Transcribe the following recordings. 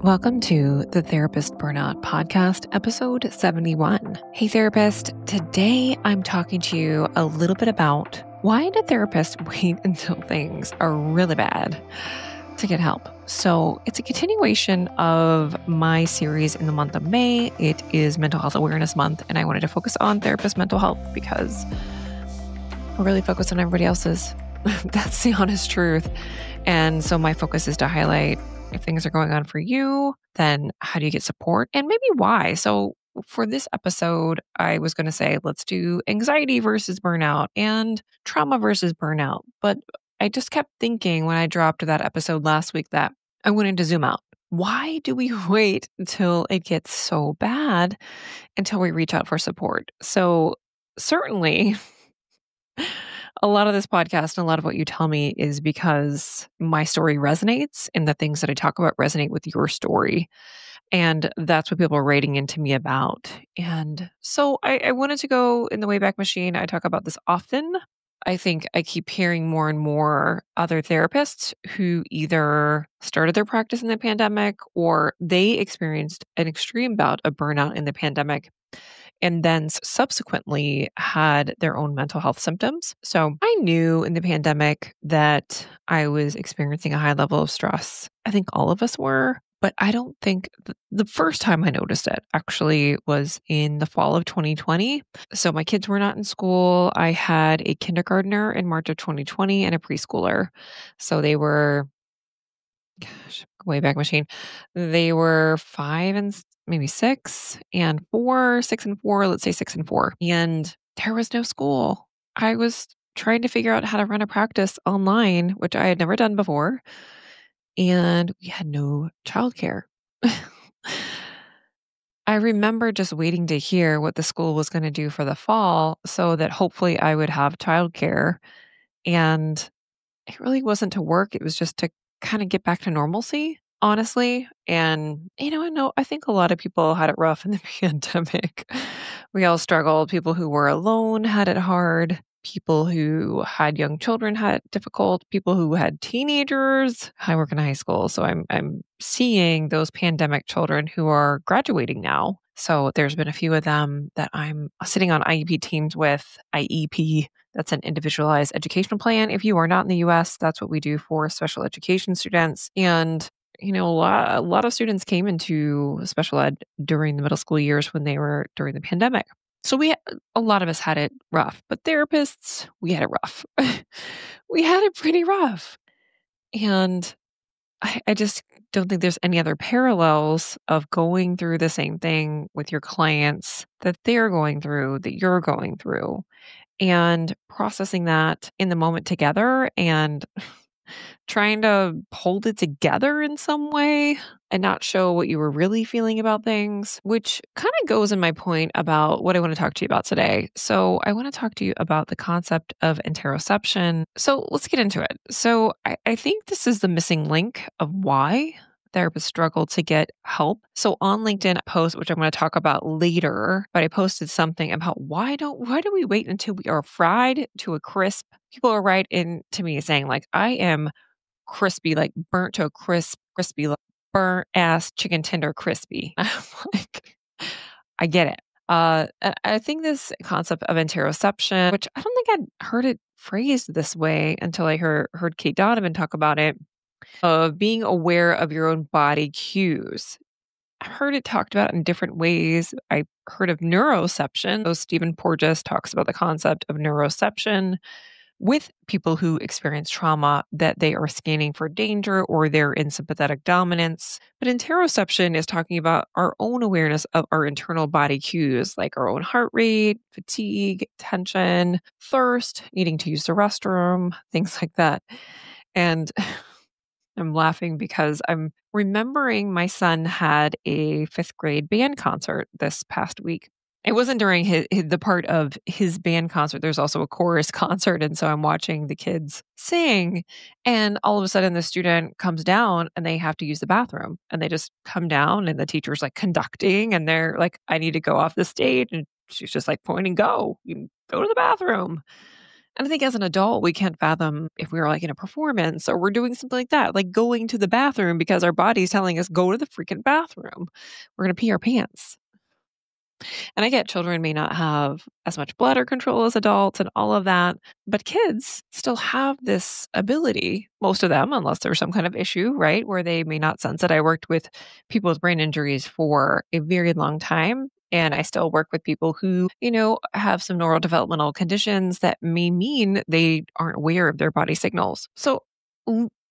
Welcome to the Therapist Burnout Podcast, episode 71. Hey, therapist. Today I'm talking to you a little bit about why do therapists wait until things are really bad to get help? So it's a continuation of my series in the month of May. It is Mental Health Awareness Month, and I wanted to focus on therapist mental health because I really focus on everybody else's. That's the honest truth. And so my focus is to highlight if things are going on for you, then how do you get support and maybe why? So for this episode, I was going to say, let's do anxiety versus burnout and trauma versus burnout. But I just kept thinking when I dropped that episode last week that I wanted to zoom out. Why do we wait until it gets so bad until we reach out for support? So certainly a lot of this podcast and a lot of what you tell me is because my story resonates and the things that I talk about resonate with your story. And that's what people are writing into me about. And so I wanted to go in the Wayback Machine. I talk about this often. I think I keep hearing more and more other therapists who either started their practice in the pandemic or they experienced an extreme bout of burnout in the pandemic and then subsequently had their own mental health symptoms. So I knew in the pandemic that I was experiencing a high level of stress. I think all of us were, but I don't think the first time I noticed it actually was in the fall of 2020. So my kids were not in school. I had a kindergartner in March of 2020 and a preschooler. So they were, Wayback Machine. They were 5 and maybe 6 and 4, 6 and 4, let's say 6 and 4. And there was no school. I was trying to figure out how to run a practice online, which I had never done before. And we had no childcare. I remember just waiting to hear what the school was going to do for the fall so that hopefully I would have childcare. And it really wasn't to work. It was just to kind of get back to normalcy, honestly. And, I think a lot of people had it rough in the pandemic. We all struggled. People who were alone had it hard. People who had young children had it difficult. People who had teenagers. I work in high school, so I'm seeing those pandemic children who are graduating now. So there's been a few of them that I'm sitting on IEP teams with. IEP, that's an individualized educational plan. If you are not in the US, that's what we do for special education students. And a lot of students came into special ed during the middle school years when they were during the pandemic. So a lot of us had it rough, but therapists, we had it rough. We had it pretty rough. And I just don't think there's any other parallels of going through the same thing with your clients that they're going through, that you're going through, and processing that in the moment together and trying to hold it together in some way and not show what you were really feeling about things, which kind of goes in my point about what I want to talk to you about today. So, I want to talk to you about the concept of interoception. So, let's get into it. So, I think this is the missing link of why therapists struggle to get help. So on LinkedIn post, which I'm going to talk about later, but I posted something about why do we wait until we are fried to a crisp? People are right into me saying like, I am crispy, like burnt to a crisp, crispy, like burnt ass chicken tender crispy. I'm like, I get it. And I think this concept of interoception, which I don't think I'd heard it phrased this way until I heard Kate Donovan talk about it, of being aware of your own body cues. I've heard it talked about in different ways. I heard of neuroception. So Stephen Porges talks about the concept of neuroception with people who experience trauma, that they are scanning for danger or they're in sympathetic dominance. But interoception is talking about our own awareness of our internal body cues, like our own heart rate, fatigue, tension, thirst, needing to use the restroom, things like that. And I'm laughing because I'm remembering my son had a fifth grade band concert this past week. It wasn't during the part of his band concert. There's also a chorus concert. And so I'm watching the kids sing. And all of a sudden, the student comes down and they have to use the bathroom. And they just come down, and the teacher's like conducting. And they're like, I need to go off the stage. And she's just like pointing, go, you can go to the bathroom. And I think as an adult, we can't fathom if we were like in a performance or we're doing something like that, like going to the bathroom because our body's telling us, go to the freaking bathroom. We're going to pee our pants. And I get children may not have as much bladder control as adults and all of that, but kids still have this ability, most of them, unless there's some kind of issue, right? Where they may not sense it. I worked with people with brain injuries for a very long time. And I still work with people who, have some neurodevelopmental conditions that may mean they aren't aware of their body signals. So,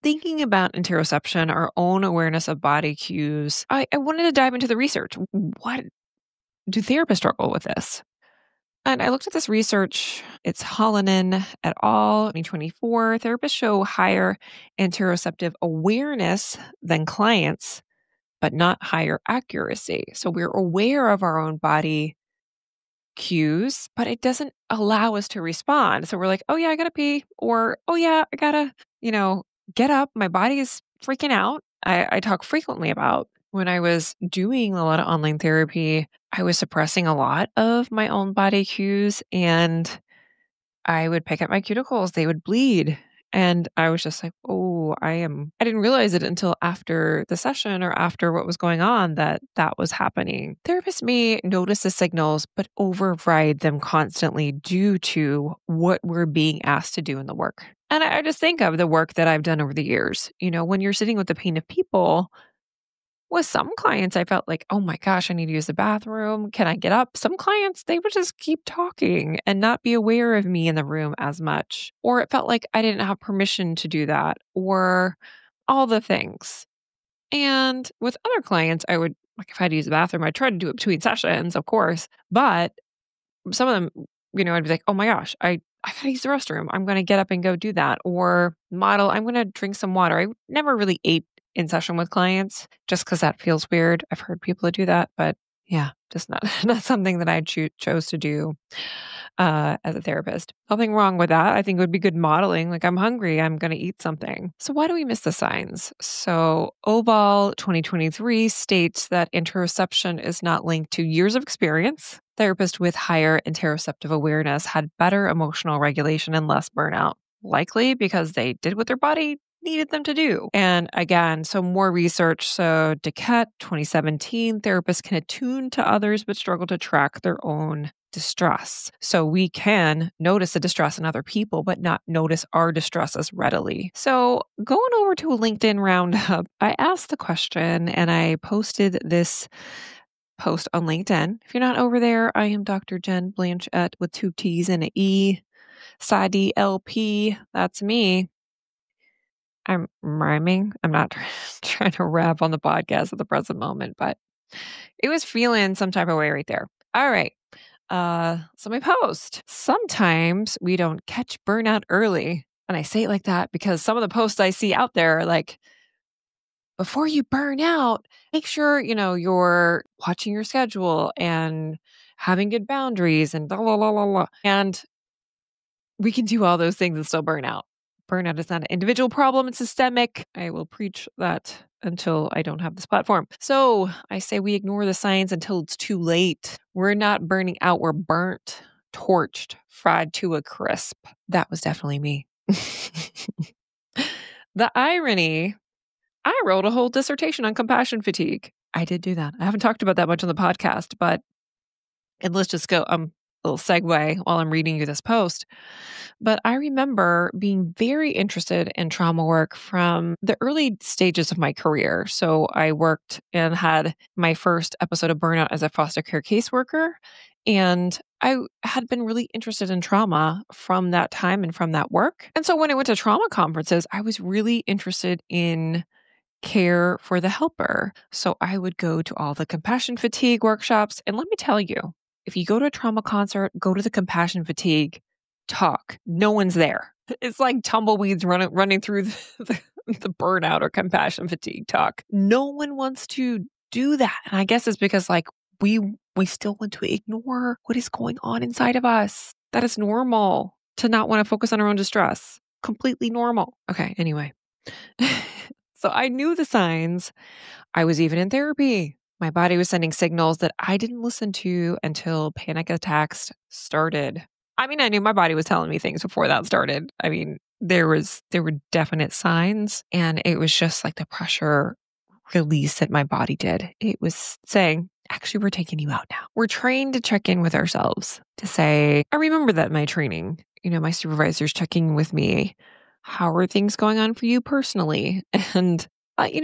thinking about interoception, our own awareness of body cues, I wanted to dive into the research. What do therapists struggle with this? And I looked at this research. It's Hallinan et al. 2024. Therapists show higher interoceptive awareness than clients, but not higher accuracy. So we're aware of our own body cues, but it doesn't allow us to respond. So we're like, oh, yeah, I got to pee. Or, oh, yeah, I got to, you know, get up. My body is freaking out. I talk frequently about when I was doing a lot of online therapy, I was suppressing a lot of my own body cues and I would pick at my cuticles, they would bleed. And I was just like, oh, I didn't realize it until after the session or after what was going on that that was happening. Therapists may notice the signals, but override them constantly due to what we're being asked to do in the work. And I just think of the work that I've done over the years. When you're sitting with the pain of people, with some clients, I felt like, oh my gosh, I need to use the bathroom. Can I get up? Some clients, they would just keep talking and not be aware of me in the room as much. Or it felt like I didn't have permission to do that, or all the things. And with other clients, I would, like, if I had to use the bathroom, I tried to do it between sessions, of course. But some of them, I'd be like, oh my gosh, I gotta use the restroom. I'm gonna get up and go do that. Or model, I'm gonna drink some water. I never really ate in session with clients just because that feels weird. I've heard people do that, but yeah, just not not something that I chose to do as a therapist. Nothing wrong with that. I think it would be good modeling. Like, I'm hungry, I'm going to eat something. So, why do we miss the signs? So, Obal 2023 states that interoception is not linked to years of experience. Therapists with higher interoceptive awareness had better emotional regulation and less burnout, likely because they did what their body needed them to do. And again, so more research. So Duquette 2017, therapists can attune to others but struggle to track their own distress. So we can notice the distress in other people, but not notice our distress as readily. So going over to a LinkedIn roundup, I asked the question and I posted this post on LinkedIn. If you're not over there, I am Dr. Jen Blanchett with two T's and an E. Sadi LP. That's me. I'm rhyming. I'm not trying to rap on the podcast at the present moment, but it was feeling some type of way right there. All right. So my post. Sometimes we don't catch burnout early. And I say it like that because some of the posts I see out there are like, before you burn out, make sure, you're watching your schedule and having good boundaries and blah, blah, blah, blah, blah. And we can do all those things and still burn out. Burnout is not an individual problem, it's systemic. I will preach that until I don't have this platform. So I say we ignore the signs until it's too late. We're not burning out, we're burnt, torched, fried to a crisp. That was definitely me. The irony, I wrote a whole dissertation on compassion fatigue. I did do that. I haven't talked about that much on the podcast, and let's just go a little segue while I'm reading you this post. But I remember being very interested in trauma work from the early stages of my career. So I worked and had my first episode of burnout as a foster care caseworker. And I had been really interested in trauma from that time and from that work. And so when I went to trauma conferences, I was really interested in care for the helper. So I would go to all the compassion fatigue workshops. And let me tell you, if you go to a trauma concert, go to the compassion fatigue talk. No one's there. It's like tumbleweeds running through the burnout or compassion fatigue talk. No one wants to do that. And I guess it's because we still want to ignore what is going on inside of us. That is normal to not want to focus on our own distress. Completely normal. Okay, anyway. So I knew the signs. I was even in therapy. My body was sending signals that I didn't listen to until panic attacks started. I mean, I knew my body was telling me things before that started. I mean, there were definite signs, and it was just like the pressure release that my body did. It was saying, actually, we're taking you out now. We're trained to check in with ourselves to say, I remember that in my training, my supervisor's checking with me. How are things going on for you personally? And,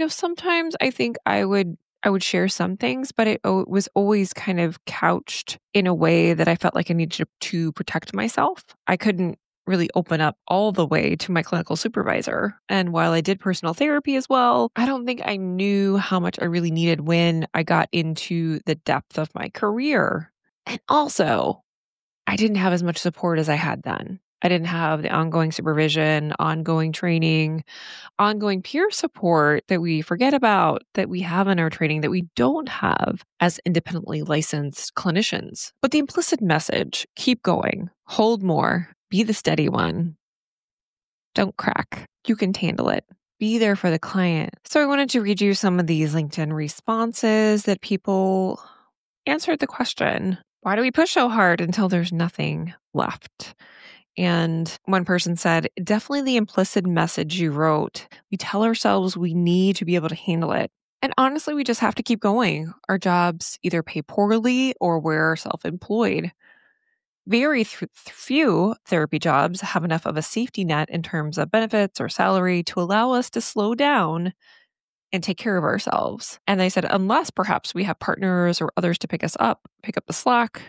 sometimes I think I would share some things, but it was always kind of couched in a way that I felt like I needed to protect myself. I couldn't really open up all the way to my clinical supervisor. And while I did personal therapy as well, I don't think I knew how much I really needed when I got into the depth of my career. And also, I didn't have as much support as I had then. I didn't have the ongoing supervision, ongoing training, ongoing peer support that we forget about, that we have in our training that we don't have as independently licensed clinicians. But the implicit message, keep going, hold more, be the steady one, don't crack. You can handle it. Be there for the client. So I wanted to read you some of these LinkedIn responses that people answered the question, why do we push so hard until there's nothing left? And one person said, definitely the implicit message you wrote. We tell ourselves we need to be able to handle it. And honestly, we just have to keep going. Our jobs either pay poorly or we're self employed. Very few therapy jobs have enough of a safety net in terms of benefits or salary to allow us to slow down and take care of ourselves. And they said, unless perhaps we have partners or others to pick up the slack.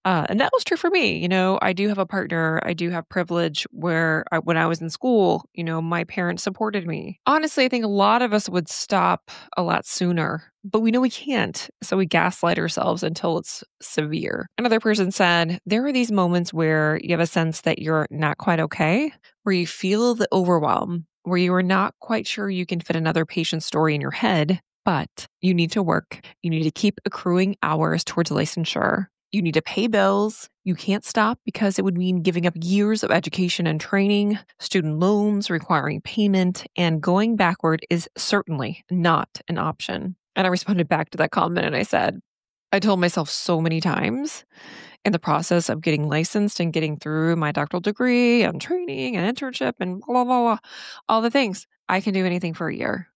And that was true for me. I do have a partner. I do have privilege where when I was in school, my parents supported me. Honestly, I think a lot of us would stop a lot sooner, but we know we can't. So we gaslight ourselves until it's severe. Another person said, there are these moments where you have a sense that you're not quite okay, where you feel the overwhelm, where you are not quite sure you can fit another patient's story in your head, but you need to work. You need to keep accruing hours towards licensure. You need to pay bills. You can't stop because it would mean giving up years of education and training, student loans requiring payment, and going backward is certainly not an option. And I responded back to that comment and I said, I told myself so many times in the process of getting licensed and getting through my doctoral degree and training and internship and blah, blah, blah, all the things, I can do anything for a year.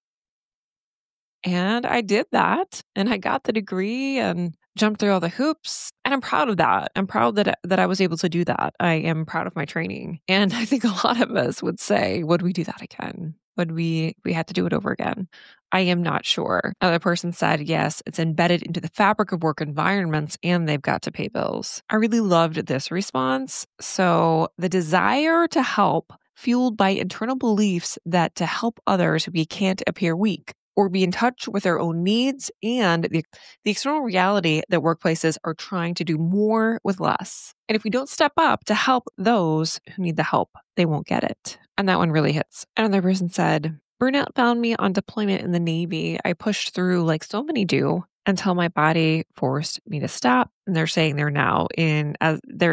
And I did that, and I got the degree and jumped through all the hoops, and I'm proud of that. I'm proud that I was able to do that. I am proud of my training, and I think a lot of us would say, "Would we do that again? Would we had to do it over again?" I am not sure. Another person said, "Yes, it's embedded into the fabric of work environments, and they've got to pay bills." I really loved this response. So the desire to help, fueled by internal beliefs that to help others we can't appear weak or be in touch with our own needs and the external reality that workplaces are trying to do more with less. And if we don't step up to help those who need the help, they won't get it. And that one really hits. Another person said, burnout found me on deployment in the Navy. I pushed through like so many do until my body forced me to stop. And they're saying they're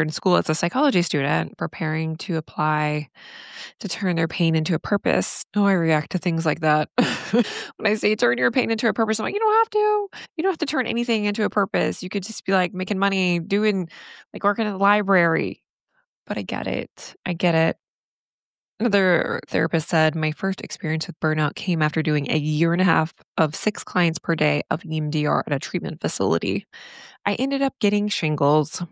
in school as a psychology student, preparing to apply to turn their pain into a purpose. Oh, I react to things like that. When I say turn your pain into a purpose, I'm like, you don't have to. You don't have to turn anything into a purpose. You could just be like making money, doing like working at the library. But I get it. I get it. Another therapist said, my first experience with burnout came after doing a year and a half of 6 clients per day of EMDR at a treatment facility. I ended up getting shingles.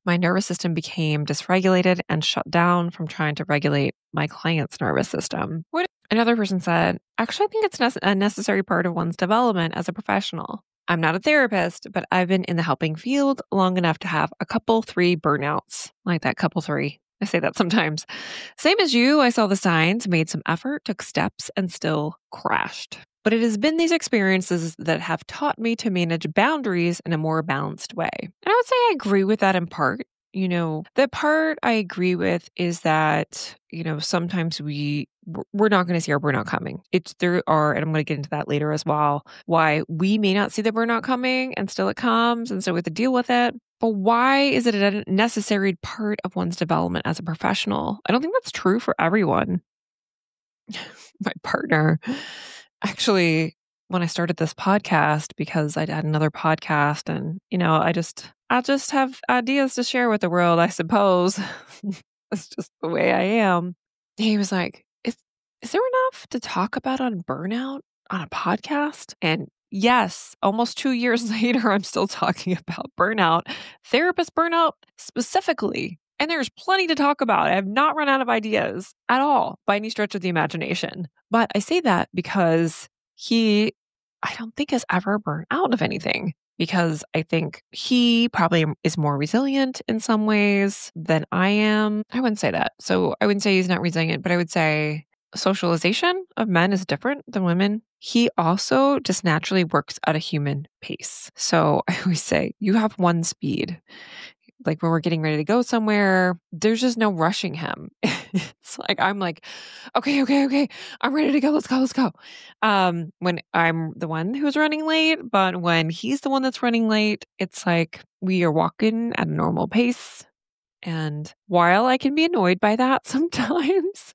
My nervous system became dysregulated and shut down from trying to regulate my client's nervous system. Another person said, actually, I think it's a necessary part of one's development as a professional. I'm not a therapist, but I've been in the helping field long enough to have a couple 3 burnouts, like that couple 3. I say that sometimes. Same as you, I saw the signs, made some effort, took steps, and still crashed. But it has been these experiences that have taught me to manage boundaries in a more balanced way. And I would say I agree with that in part. The part I agree with is that, sometimes we're not going to see our burnout coming. And I'm going to get into that later as well, why we may not see the burnout coming and still it comes. And so we have to deal with it. But why is it a necessary part of one's development as a professional? I don't think that's true for everyone. My partner, actually, when I started this podcast, because I'd had another podcast and, I just have ideas to share with the world, I suppose. That's just the way I am. He was like, is there enough to talk about on burnout on a podcast? And yes, almost 2 years later, I'm still talking about burnout, therapist burnout specifically. And there's plenty to talk about. I have not run out of ideas at all by any stretch of the imagination. But I say that because he, I don't think, has ever burned out of anything because I think he probably is more resilient in some ways than I am. I wouldn't say that. So I wouldn't say he's not resilient, but I would say socialization of men is different than women. He also just naturally works at a human pace. So I always say, you have one speed. Like when we're getting ready to go somewhere, there's just no rushing him. It's like, I'm like, okay. I'm ready to go. Let's go. When I'm the one who's running late, but when he's the one that's running late, it's like we are walking at a normal pace. And while I can be annoyed by that sometimes,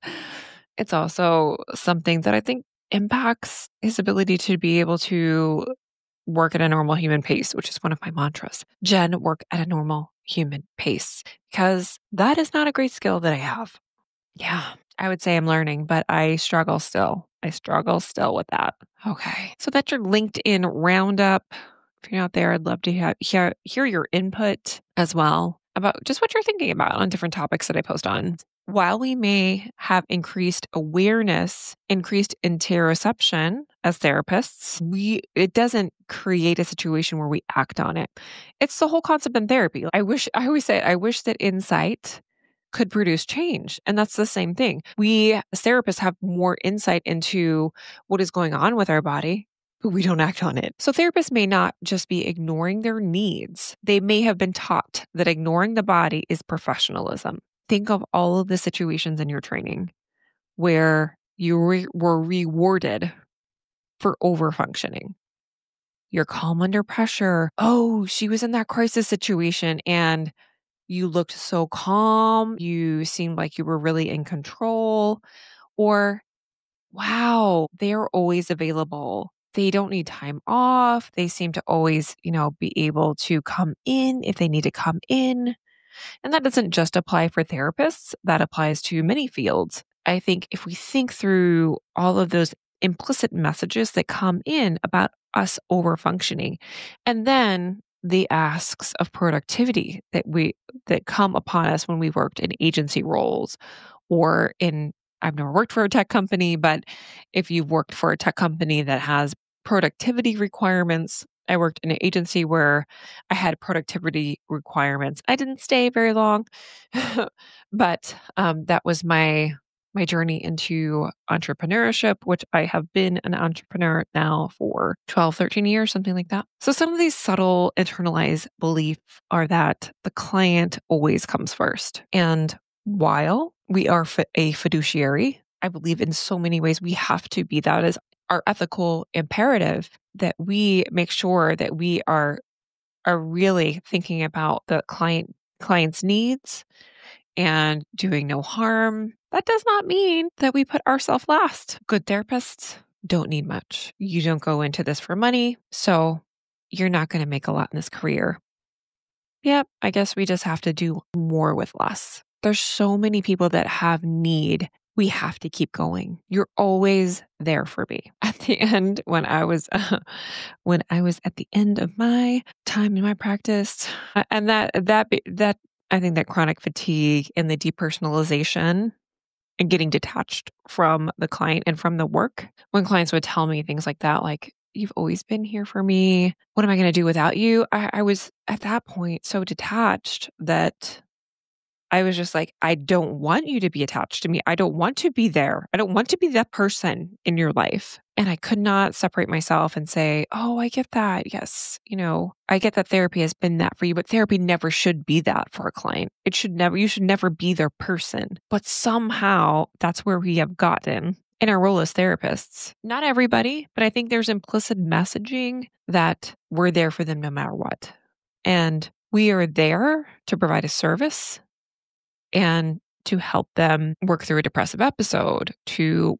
it's also something that I think impacts his ability to be able to work at a normal human pace, which is one of my mantras. Jen, work at a normal human pace, because that is not a great skill that I have. Yeah, I would say I'm learning, but I struggle still. I struggle still with that. Okay. So that's your LinkedIn roundup. If you're not there, I'd love to hear your input as well about just what you're thinking about on different topics that I post on. While we may have increased awareness, increased interoception as therapists, it doesn't create a situation where we act on it. It's the whole concept in therapy. I always say, I wish that insight could produce change. And that's the same thing. We as therapists have more insight into what is going on with our body, but we don't act on it. So therapists may not just be ignoring their needs. They may have been taught that ignoring the body is professionalism. Think of all of the situations in your training where you were rewarded for overfunctioning. You're calm under pressure. Oh, she was in that crisis situation and you looked so calm. You seemed like you were really in control. Or, wow, they're always available. They don't need time off. They seem to always, be able to come in if they need to come in. And that doesn't just apply for therapists, that applies to many fields. I think if we think through all of those implicit messages that come in about us overfunctioning, and then the asks of productivity that come upon us when we worked in agency roles or in I've never worked for a tech company, but if you've worked for a tech company that has productivity requirements, I worked in an agency where I had productivity requirements. I didn't stay very long, but that was my journey into entrepreneurship, which I have been an entrepreneur now for 12, 13 years, something like that. So some of these subtle internalized beliefs are that the client always comes first. And while we are a fiduciary, I believe in so many ways we have to be that as our ethical imperative that we make sure that we are really thinking about the client's needs and doing no harm. That does not mean that we put ourselves last. Good therapists don't need much. You don't go into this for money, so you're not going to make a lot in this career. Yep, I guess we just have to do more with less. There's so many people that have need. We have to keep going. You're always there for me. At the end, when I was at the end of my time in my practice, and that I think that chronic fatigue and the depersonalization and getting detached from the client and from the work, when clients would tell me things like that, like, you've always been here for me. What am I going to do without you? I was at that point so detached that I was just like, I don't want you to be attached to me. I don't want to be there. I don't want to be that person in your life. And I could not separate myself and say, oh, I get that. Yes. I get that therapy has been that for you, but therapy never should be that for a client. You should never be their person. But somehow that's where we have gotten in our role as therapists. Not everybody, but I think there's implicit messaging that we're there for them no matter what. And we are there to provide a service and to help them work through a depressive episode, to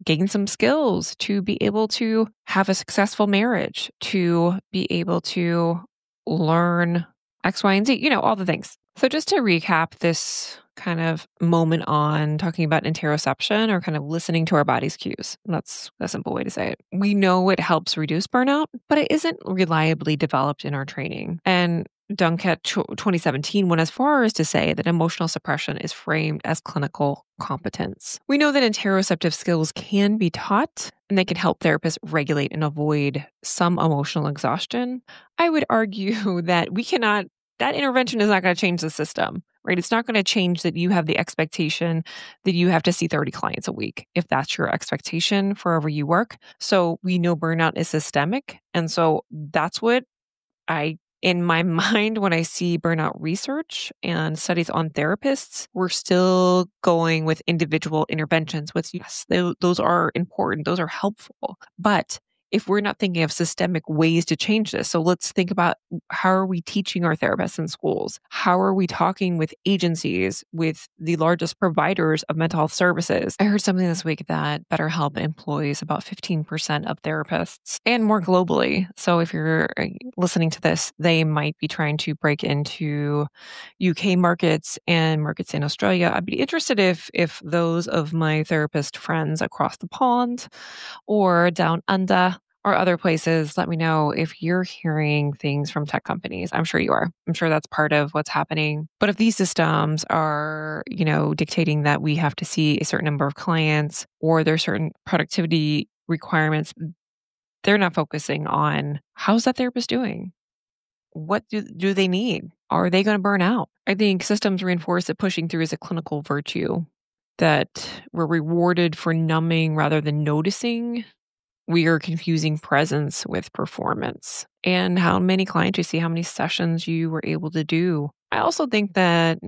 gain some skills, to be able to have a successful marriage, to be able to learn X, Y, and Z, all the things. So just to recap this kind of moment on talking about interoception or kind of listening to our body's cues. That's a simple way to say it. We know it helps reduce burnout, but it isn't reliably developed in our training. And Dunkett 2017 went as far as to say that emotional suppression is framed as clinical competence. We know that interoceptive skills can be taught and they can help therapists regulate and avoid some emotional exhaustion. I would argue that that intervention is not going to change the system, right? It's not going to change that you have the expectation that you have to see 30 clients a week if that's your expectation for wherever you work. So we know burnout is systemic. And so that's what in my mind, when I see burnout research and studies on therapists, we're still going with individual interventions, which, yes, those are important, those are helpful. But if we're not thinking of systemic ways to change this, so let's think about how are we teaching our therapists in schools? How are we talking with agencies, with the largest providers of mental health services? I heard something this week that BetterHelp employs about 15% of therapists and more globally. So if you're listening to this, they might be trying to break into UK markets and markets in Australia. I'd be interested if those of my therapist friends across the pond or down under or other places, let me know if you're hearing things from tech companies. I'm sure you are. I'm sure that's part of what's happening. But if these systems are, dictating that we have to see a certain number of clients or there's certain productivity requirements, they're not focusing on how's that therapist doing? What do they need? Are they going to burn out? I think systems reinforce that pushing through is a clinical virtue, that we're rewarded for numbing rather than noticing. We are confusing presence with performance and how many clients you see, how many sessions you were able to do. I also think that,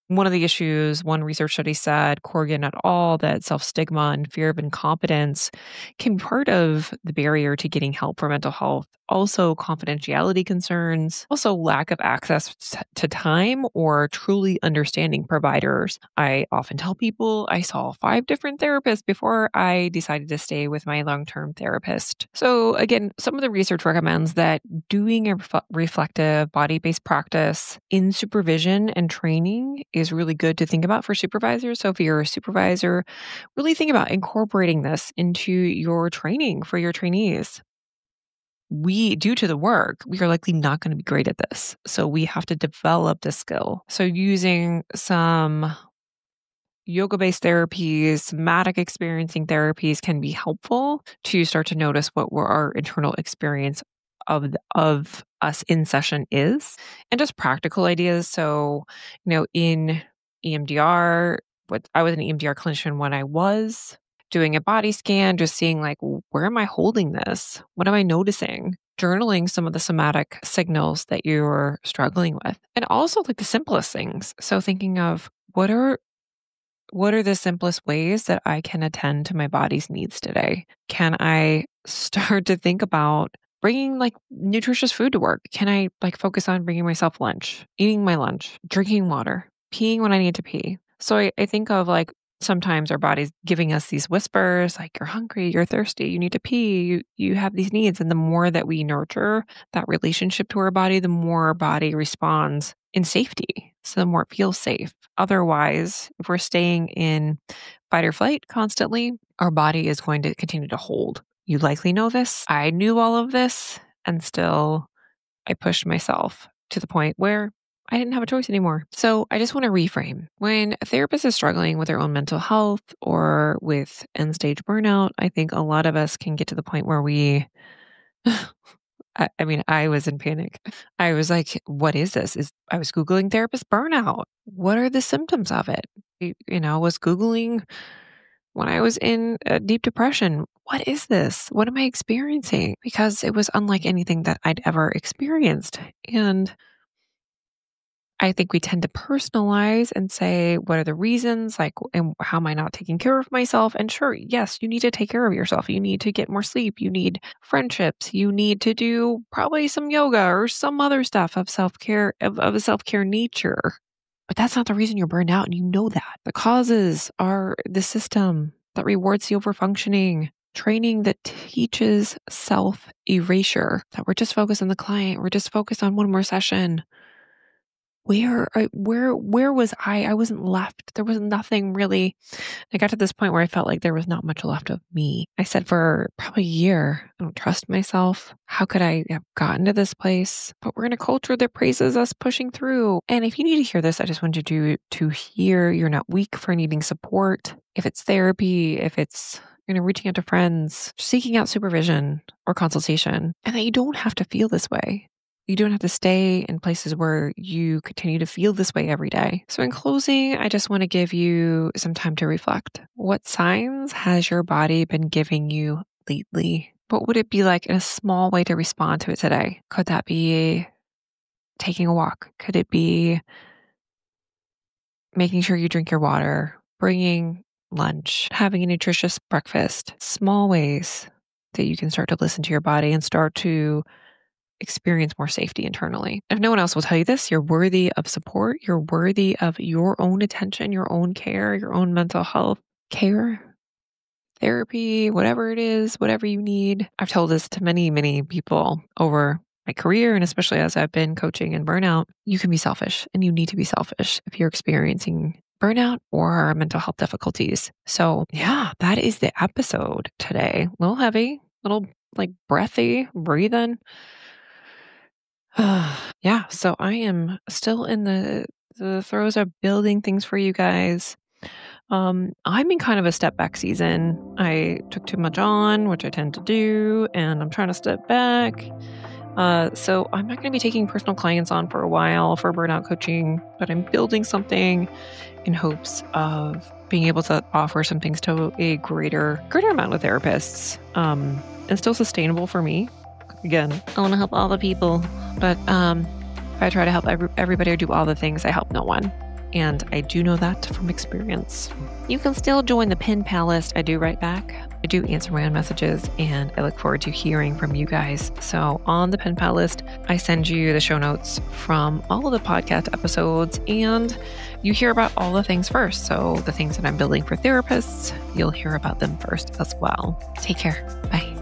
one of the issues, one research study said, Corrigan et al., that self stigma and fear of incompetence can be part of the barrier to getting help for mental health. Also, confidentiality concerns, also lack of access to time or truly understanding providers. I often tell people I saw 5 different therapists before I decided to stay with my long term therapist. So, again, some of the research recommends that doing a reflective body based practice in supervision and training is really good to think about for supervisors. So, if you're a supervisor, really think about incorporating this into your training for your trainees. Due to the work, we are likely not going to be great at this. So we have to develop the skill. So using some yoga-based therapies, somatic experiencing therapies can be helpful to start to notice what our internal experience of us in session is, and just practical ideas. So, in EMDR, I was an EMDR clinician when I was doing a body scan, just seeing like, where am I holding this? What am I noticing? Journaling some of the somatic signals that you're struggling with, and also like the simplest things. So thinking of what are the simplest ways that I can attend to my body's needs today? Can I start to think about bringing like nutritious food to work? Can I like focus on bringing myself lunch, eating my lunch, drinking water, peeing when I need to pee? So I think of like sometimes our body's giving us these whispers like you're hungry, you're thirsty, you need to pee, you have these needs. And the more that we nurture that relationship to our body, the more our body responds in safety. So the more it feels safe. Otherwise, if we're staying in fight or flight constantly, our body is going to continue to hold. You likely know this. I knew all of this, and still I pushed myself to the point where I didn't have a choice anymore. So I just want to reframe. When a therapist is struggling with their own mental health or with end stage burnout, I think a lot of us can get to the point where I was in panic. I was like, what is this? I was Googling therapist burnout. What are the symptoms of it? Was Googling when I was in deep depression. What is this? What am I experiencing? Because it was unlike anything that I'd ever experienced. And I think we tend to personalize and say, what are the reasons? Like, and how am I not taking care of myself? And sure, yes, you need to take care of yourself. You need to get more sleep. You need friendships. You need to do probably some yoga or some other stuff of self care, of a self care nature. But that's not the reason you're burned out. And you know that. The causes are the system that rewards the overfunctioning. training that teaches self-erasure, that we're just focused on the client. We're just focused on one more session. Where was I? I wasn't left. There was nothing really. I got to this point where I felt like there was not much left of me. I said for probably a year, I don't trust myself. How could I have gotten to this place? But we're in a culture that praises us pushing through. And if you need to hear this, I just want you to hear you're not weak for needing support. If it's therapy, if it's reaching out to friends, seeking out supervision or consultation, and that you don't have to feel this way. You don't have to stay in places where you continue to feel this way every day. So in closing, I just want to give you some time to reflect. What signs has your body been giving you lately? What would it be like in a small way to respond to it today? Could that be taking a walk? Could it be making sure you drink your water, bringing lunch, having a nutritious breakfast? Small ways that you can start to listen to your body and start to experience more safety internally. If no one else will tell you this, you're worthy of support. You're worthy of your own attention, your own care, your own mental health care, therapy, whatever it is, whatever you need. I've told this to many, many people over my career, and especially as I've been coaching in burnout. You can be selfish, and you need to be selfish if you're experiencing burnout or mental health difficulties. So yeah, that is the episode today. A little heavy, a little like breathy, breathing. Yeah, so I am still in the throes of building things for you guys. I'm in kind of a step back season. I took too much on, which I tend to do, and I'm trying to step back. So I'm not going to be taking personal clients on for a while for burnout coaching, but I'm building something in hopes of being able to offer some things to a greater amount of therapists, and still sustainable for me. Again, I want to help all the people, but if I try to help everybody or do all the things, I help no one. And I do know that from experience. You can still join the pen pal list. I do write back. I do answer my own messages, and I look forward to hearing from you guys. So on the pen pal list, I send you the show notes from all of the podcast episodes, and you hear about all the things first. So the things that I'm building for therapists, you'll hear about them first as well. Take care. Bye.